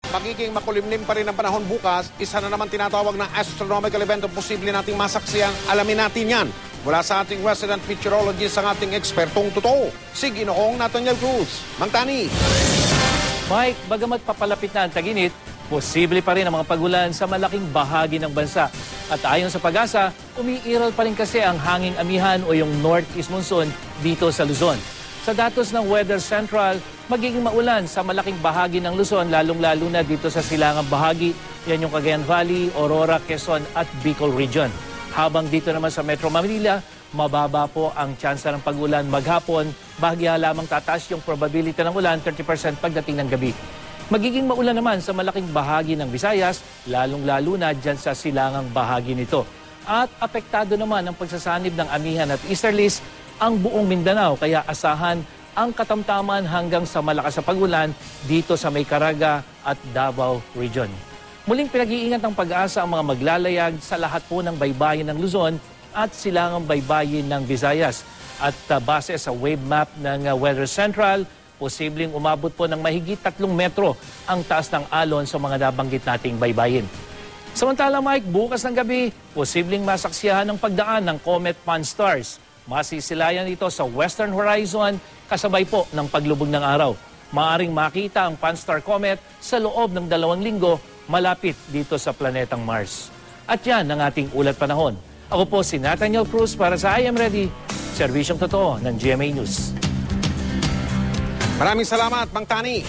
magiging makulimlim pa rin ang panahon bukas, isa na naman tinatawag na astronomical event ang posible nating masaksiyan. Alamin natin yan mula sa ating resident meteorologist, ang ating ekspertong totoo, si Ginoong Nathaniel Cruz. Mang Tani. Mike, bagamat papalapit na ang tag-init, posible pa rin ang mga pagulan sa malaking bahagi ng bansa. At ayon sa Pag-asa, umiiral pa rin kasi ang hanging amihan o yung northeast monsoon dito sa Luzon. Sa datos ng Weather Central, magiging maulan sa malaking bahagi ng Luzon, lalong-lalo na dito sa silangang bahagi. Yan yung Cagayan Valley, Aurora, Quezon at Bicol Region. Habang dito naman sa Metro Manila, mababa po ang tsansa ng pag-ulan maghapon. Bahagya lamang tataas yung probability ng ulan, 30% pagdating ng gabi. Magiging maulan naman sa malaking bahagi ng Visayas, lalong-lalo na dyan sa silangang bahagi nito. At apektado naman ang pagsasanib ng amihan at easterlies ang buong Mindanao, kaya asahan ang katamtaman hanggang sa malakas na pag-ulan dito sa May Caraga at Davao Region. Muling pinag-iingat ng Pag-asa ang mga maglalayag sa lahat po ng baybayin ng Luzon at silangang baybayin ng Visayas. At base sa wave map ng Weather Central, posibleng umabot po ng mahigit 3 metro ang taas ng alon sa mga nabanggit nating baybayin. Samantala Mike, bukas ng gabi, posibleng masaksiyahan ng pagdaan ng Comet Pan-STARRS. Masisilayan ito sa western horizon kasabay po ng paglubog ng araw. Maaring makita ang Pan-STARRS Comet sa loob ng 2 linggo malapit dito sa planetang Mars. At yan ang ating ulat panahon. Ako po si Nathaniel Cruz para sa I Am Ready, serbisyong totoo ng GMA News. Maraming salamat, Mang Tani.